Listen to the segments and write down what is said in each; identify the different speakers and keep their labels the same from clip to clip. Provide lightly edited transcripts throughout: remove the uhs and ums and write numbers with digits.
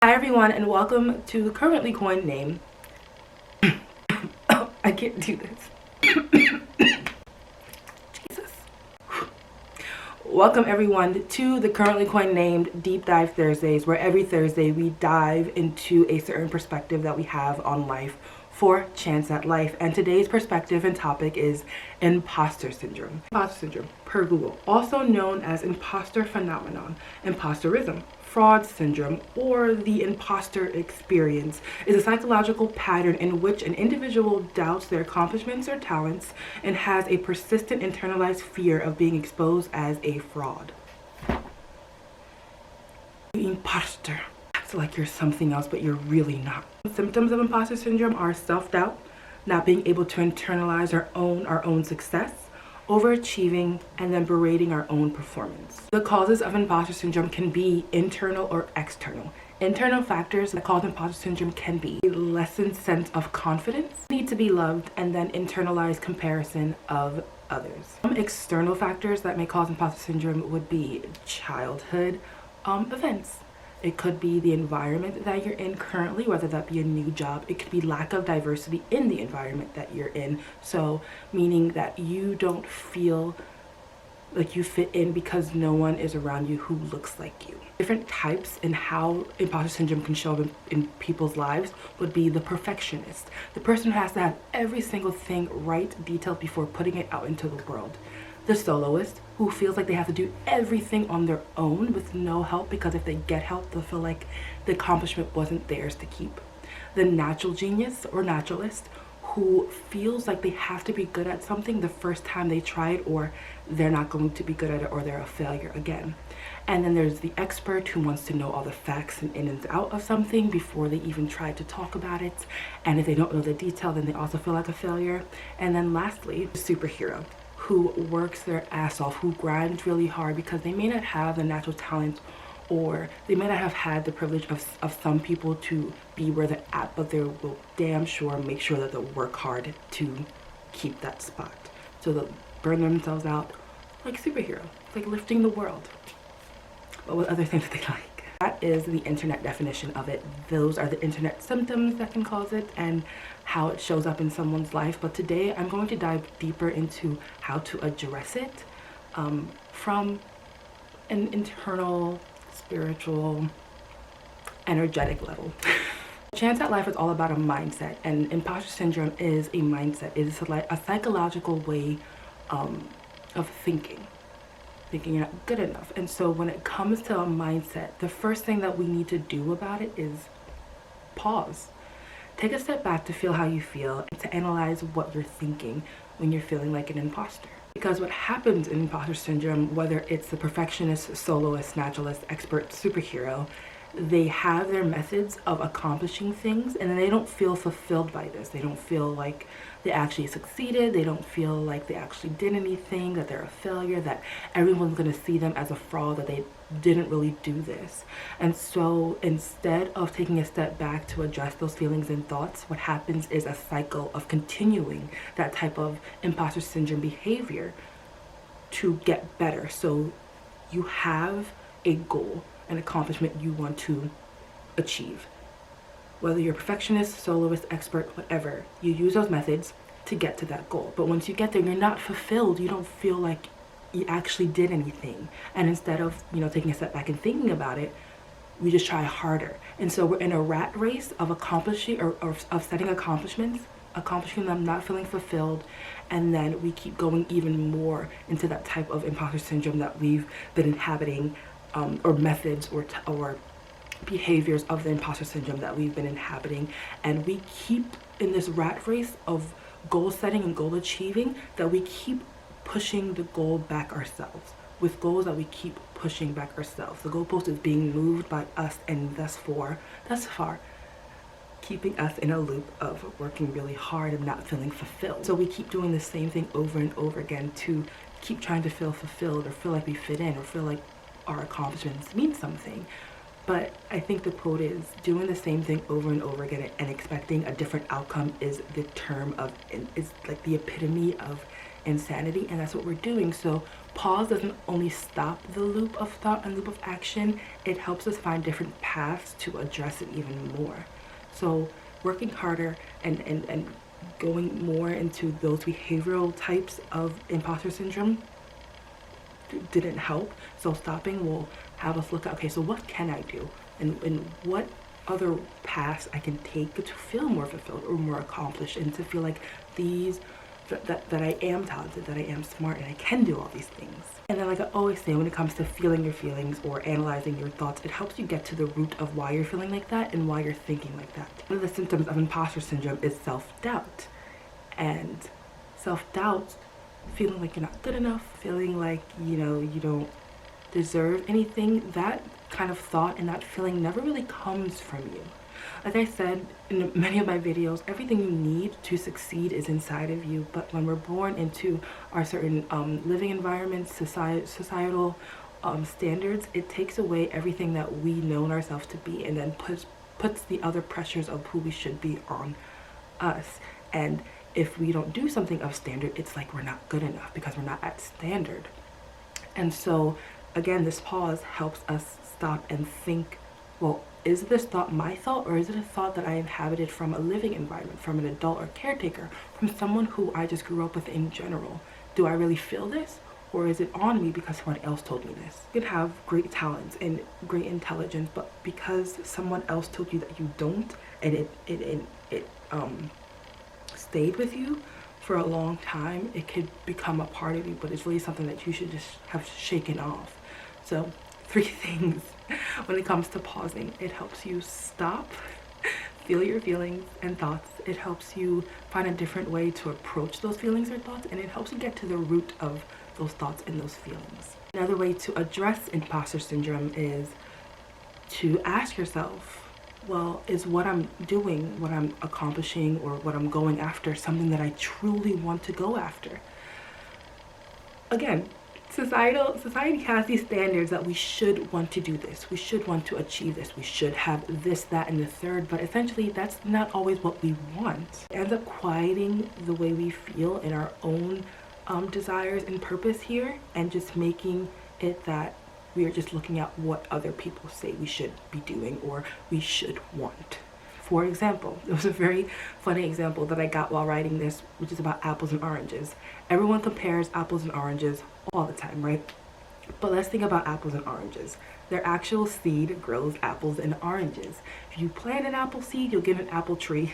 Speaker 1: Hi everyone, and welcome to the currently coined name. I can't do this. Jesus. Welcome everyone to the currently coined named Deep Dive Thursdays, where every Thursday we dive into a certain perspective that we have on life for Chance at Life. And today's perspective and topic is imposter syndrome. Imposter syndrome, per Google, also known as imposter phenomenon, imposterism, fraud syndrome, or the imposter experience, is a psychological pattern in which an individual doubts their accomplishments or talents and has a persistent internalized fear of being exposed as a fraud. Imposter. Acts like you're something else, but you're really not. Symptoms of imposter syndrome are self-doubt, not being able to internalize our own success, overachieving, and then berating our own performance. The causes of imposter syndrome can be internal or external. Internal factors that cause imposter syndrome can be a lessened sense of confidence, need to be loved, and then internalized comparison of others. Some external factors that may cause imposter syndrome would be childhood events. It could be the environment that you're in currently, whether that be a new job. It could be lack of diversity in the environment that you're in. So meaning that you don't feel like you fit in because no one is around you who looks like you. Different types and how imposter syndrome can show up in people's lives would be the perfectionist. The person who has to have every single thing right, detailed before putting it out into the world. The soloist, who feels like they have to do everything on their own with no help, because if they get help, they'll feel like the accomplishment wasn't theirs to keep. The natural genius or naturalist, who feels like they have to be good at something the first time they try it, or they're not going to be good at it, or they're a failure again. And then there's the expert, who wants to know all the facts and in and out of something before they even try to talk about it. And if they don't know the detail, then they also feel like a failure. And then lastly, the superhero, who works their ass off, who grinds really hard because they may not have the natural talent, or they may not have had the privilege of some people to be where they're at, but they will damn sure make sure that they'll work hard to keep that spot. So they'll burn themselves out like superhero, like lifting the world, but with other things that they like. That is the internet definition of it. Those are the internet symptoms that can cause it and how it shows up in someone's life. But today I'm going to dive deeper into how to address it from an internal, spiritual, energetic level. Chance at Life is all about a mindset, and imposter syndrome is a mindset. It is a psychological way of thinking you're not good enough. And so when it comes to a mindset, the first thing that we need to do about it is pause. Take a step back to feel how you feel and to analyze what you're thinking when you're feeling like an imposter. Because what happens in imposter syndrome, whether it's the perfectionist, soloist, naturalist, expert, superhero, they have their methods of accomplishing things, and then they don't feel fulfilled by this. They don't feel like they actually succeeded. They don't feel like they actually did anything, that they're a failure, that everyone's going to see them as a fraud, that they didn't really do this. And so instead of taking a step back to address those feelings and thoughts, what happens is a cycle of continuing that type of imposter syndrome behavior to get better. So you have a goal, an accomplishment you want to achieve. Whether you're a perfectionist, soloist, expert, whatever, you use those methods to get to that goal. But once you get there, you're not fulfilled. You don't feel like you actually did anything. And instead of, taking a step back and thinking about it, we just try harder. And so we're in a rat race of accomplishing or of setting accomplishments, accomplishing them, not feeling fulfilled, and then we keep going even more into that type of imposter syndrome that we've been inhabiting, or methods or behaviors of the imposter syndrome that we've been inhabiting. And we keep in this rat race of goal setting and goal achieving, that we keep pushing the goal back ourselves, with goals that we keep pushing back ourselves. The goalpost is being moved by us, and thus far keeping us in a loop of working really hard and not feeling fulfilled. So we keep doing the same thing over and over again to keep trying to feel fulfilled, or feel like we fit in, or feel like our accomplishments mean something. But I think the quote is, doing the same thing over and over again and expecting a different outcome is the term of, is like the epitome of insanity, and that's what we're doing. So pause doesn't only stop the loop of thought and loop of action, it helps us find different paths to address it even more. So working harder and going more into those behavioral types of imposter syndrome didn't help. So stopping will have us look at, okay, so what can I do? And what other paths I can take to feel more fulfilled or more accomplished, and to feel like that I am talented, that I am smart, and I can do all these things. And then, like I always say, when it comes to feeling your feelings or analyzing your thoughts, it helps you get to the root of why you're feeling like that and why you're thinking like that. One of the symptoms of imposter syndrome is self-doubt. And self-doubt, feeling like you're not good enough, feeling like, you don't deserve anything, that kind of thought and that feeling never really comes from you. Like I said in many of my videos, everything you need to succeed is inside of you. But when we're born into our certain living environments, societal standards, it takes away everything that we know ourselves to be, and then puts the other pressures of who we should be on us. And if we don't do something of standard, it's like we're not good enough because we're not at standard. And so again, this pause helps us stop and think, well, is this thought my thought, or is it a thought that I inhabited from a living environment, from an adult or caretaker, from someone who I just grew up with in general? Do I really feel this, or is it on me because someone else told me this? You can have great talents and great intelligence, but because someone else told you that you don't, and it stayed with you for a long time, it could become a part of you, but it's really something that you should just have shaken off. So 3 things when it comes to pausing: it helps you stop, feel your feelings and thoughts, it helps you find a different way to approach those feelings or thoughts, and it helps you get to the root of those thoughts and those feelings. Another way to address imposter syndrome is to ask yourself, well, is what I'm doing, what I'm accomplishing, or what I'm going after something that I truly want to go after? Again, society has these standards that we should want to do this, we should want to achieve this, we should have this, that, and the third, but essentially that's not always what we want. It ends up quieting the way we feel in our own desires and purpose here, and just making it that we are just looking at what other people say we should be doing or we should want. For example, it was a very funny example that I got while writing this, which is about apples and oranges. Everyone compares apples and oranges all the time, right? But let's think about apples and oranges. Their actual seed grows apples and oranges. If you plant an apple seed, you'll get an apple tree.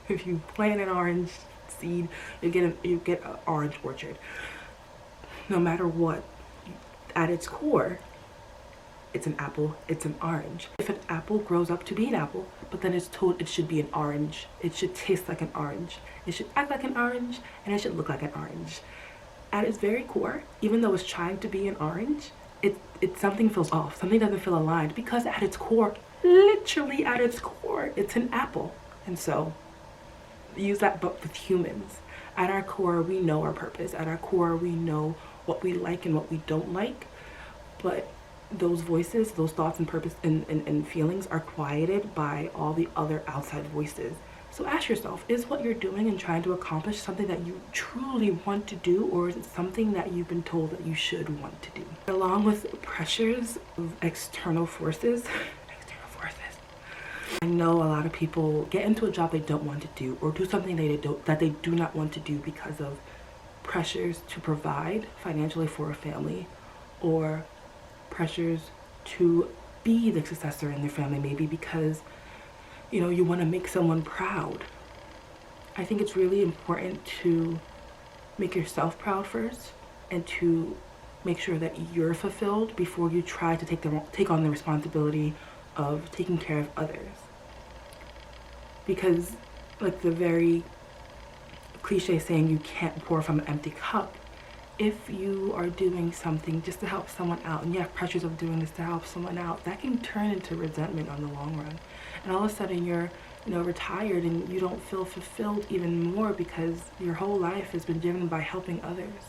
Speaker 1: If you plant an orange seed, you get an orange orchard. No matter what, at its core, it's an apple, it's an orange. If an apple grows up to be an apple, but then it's told it should be an orange, it should taste like an orange, it should act like an orange, and it should look like an orange. At its very core, even though it's trying to be an orange, it something feels off, something doesn't feel aligned, because at its core, literally at its core, it's an apple. And so, use that but with humans. At our core, we know our purpose. At our core, we know what we like and what we don't like, but those voices, those thoughts and purpose and feelings are quieted by all the other outside voices. So ask yourself, is what you're doing and trying to accomplish something that you truly want to do, or is it something that you've been told that you should want to do? Along with pressures of external forces, I know a lot of people get into a job they don't want to do, or do something that they do not want to do because of pressures to provide financially for a family, or pressures to be the successor in their family, maybe because you want to make someone proud. I think it's really important to make yourself proud first, and to make sure that you're fulfilled before you try to take on the responsibility of taking care of others. Because, like the very cliche saying, you can't pour from an empty cup. If you are doing something just to help someone out, and you have pressures of doing this to help someone out, that can turn into resentment on the long run. And all of a sudden you're retired and you don't feel fulfilled even more, because your whole life has been driven by helping others.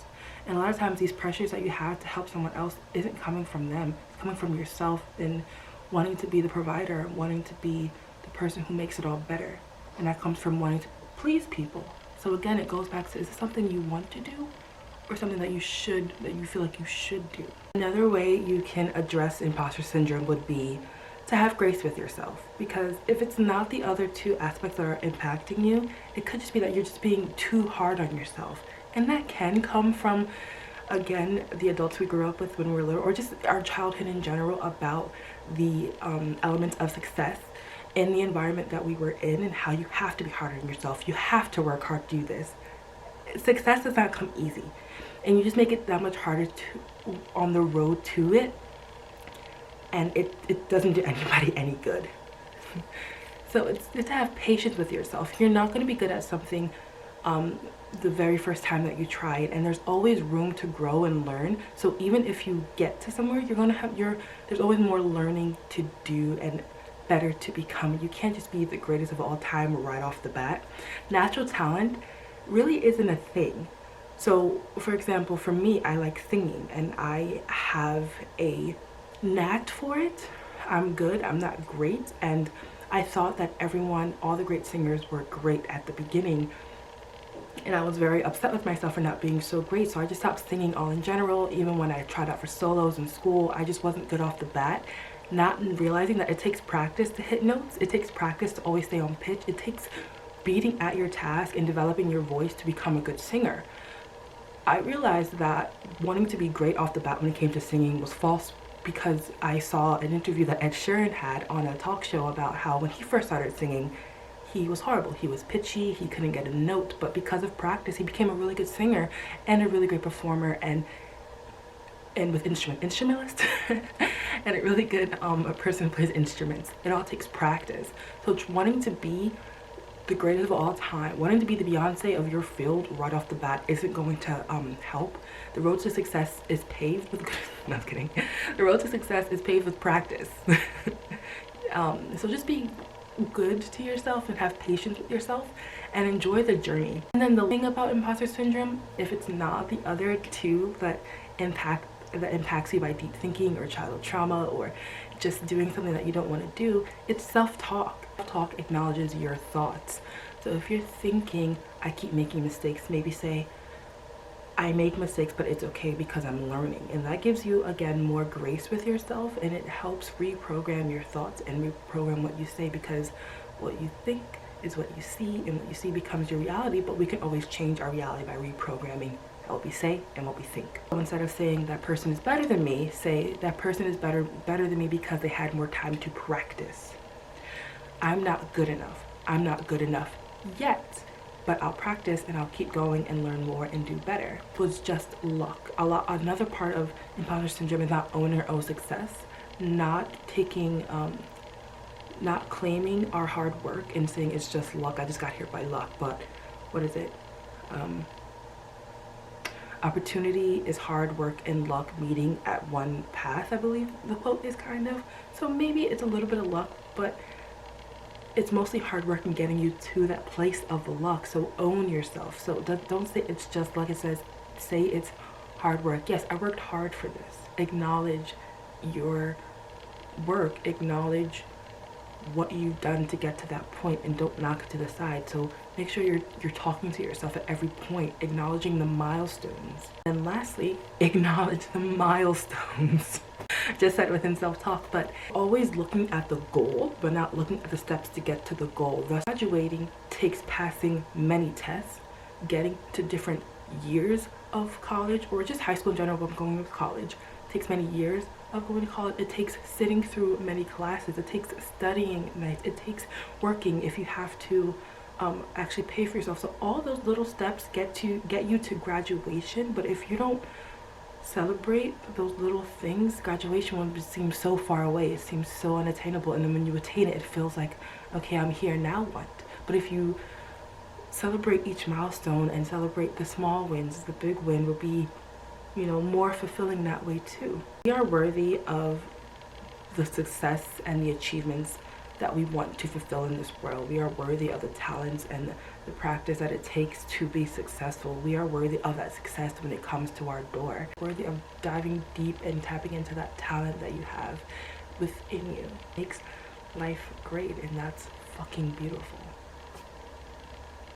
Speaker 1: And a lot of times these pressures that you have to help someone else isn't coming from them, it's coming from yourself, and wanting to be the provider, wanting to be the person who makes it all better. And that comes from wanting to please people. So again, it goes back to, is it something you want to do, or something that you feel like you should do. Another way you can address imposter syndrome would be to have grace with yourself, because if it's not the other two aspects that are impacting you, it could just be that you're just being too hard on yourself. And that can come from, again, the adults we grew up with when we were little, or just our childhood in general, about the elements of success in the environment that we were in, and how you have to be hard on yourself. You have to work hard to do this. Success does not come easy, and you just make it that much harder to on the road to it, and it doesn't do anybody any good. So it's to have patience with yourself. You're not going to be good at something the very first time that you try it, and there's always room to grow and learn. So even if you get to somewhere, you're going to have there's always more learning to do and better to become. You can't just be the greatest of all time right off the bat. Natural talent really isn't a thing. So for example, for me, I like singing, and I have a knack for it. I'm good, I'm not great, and I thought that all the great singers were great at the beginning, and I was very upset with myself for not being so great. So I just stopped singing all in general. Even when I tried out for solos in school, I just wasn't good off the bat, not realizing that it takes practice to hit notes. It takes practice to always stay on pitch. It takes beating at your task and developing your voice to become a good singer. I realized that wanting to be great off the bat when it came to singing was false, because I saw an interview that Ed Sheeran had on a talk show about how when he first started singing, he was horrible. He was pitchy, he couldn't get a note, but because of practice, he became a really good singer and a really great performer, and with instrumentalist and a really good a person who plays instruments. It all takes practice. So wanting to be the greatest of all time, wanting to be the Beyonce of your field right off the bat isn't going to help. The road to success is paved with no, I'm kidding. The road to success is paved with practice. So just be good to yourself and have patience with yourself and enjoy the journey. And then the thing about imposter syndrome, if it's not the other two that impacts you by deep thinking or childhood trauma or just doing something that you don't want to do, it's self-talk. Self-talk acknowledges your thoughts. So if you're thinking, I keep making mistakes, maybe say, I make mistakes, but it's okay because I'm learning. And that gives you, again, more grace with yourself, and it helps reprogram your thoughts and reprogram what you say, because what you think is what you see, and what you see becomes your reality. But we can always change our reality by reprogramming what we say and what we think. So instead of saying that person is better than me, say that person is better than me because they had more time to practice. I'm not good enough. I'm not good enough yet, but I'll practice and I'll keep going and learn more and do better. It was just luck. Another part of imposter syndrome is not owning our own success, not claiming our hard work and saying it's just luck. I just got here by luck. But what is it? Opportunity is hard work and luck meeting at one path, I believe the quote is kind of. So maybe it's a little bit of luck, but it's mostly hard work and getting you to that place of the luck. So own yourself. So don't say it's just luck. It says, say it's hard work. Yes, I worked hard for this. Acknowledge your work. Acknowledge what you've done to get to that point, and don't knock it to the side. So make sure you're talking to yourself at every point, acknowledging the milestones. And lastly, acknowledge the milestones. Just said within self-talk, but always looking at the goal, but not looking at the steps to get to the goal. Thus, graduating takes passing many tests, getting to different years of college, or just high school in general, but going to college takes many years of going to college. It takes sitting through many classes. It takes studying nights. It takes working if you have to actually pay for yourself. So all those little steps get you to graduation. But if you don't celebrate those little things, graduation will seem so far away. It seems so unattainable, and then when you attain it, it feels like, okay, I'm here, now what? But if you celebrate each milestone and celebrate the small wins, the big win will be, more fulfilling that way too. We are worthy of the success and the achievements that we want to fulfill in this world. We are worthy of the talents and the practice that it takes to be successful. We are worthy of that success when it comes to our door. Worthy of diving deep and tapping into that talent that you have within you. It makes life great, and that's fucking beautiful.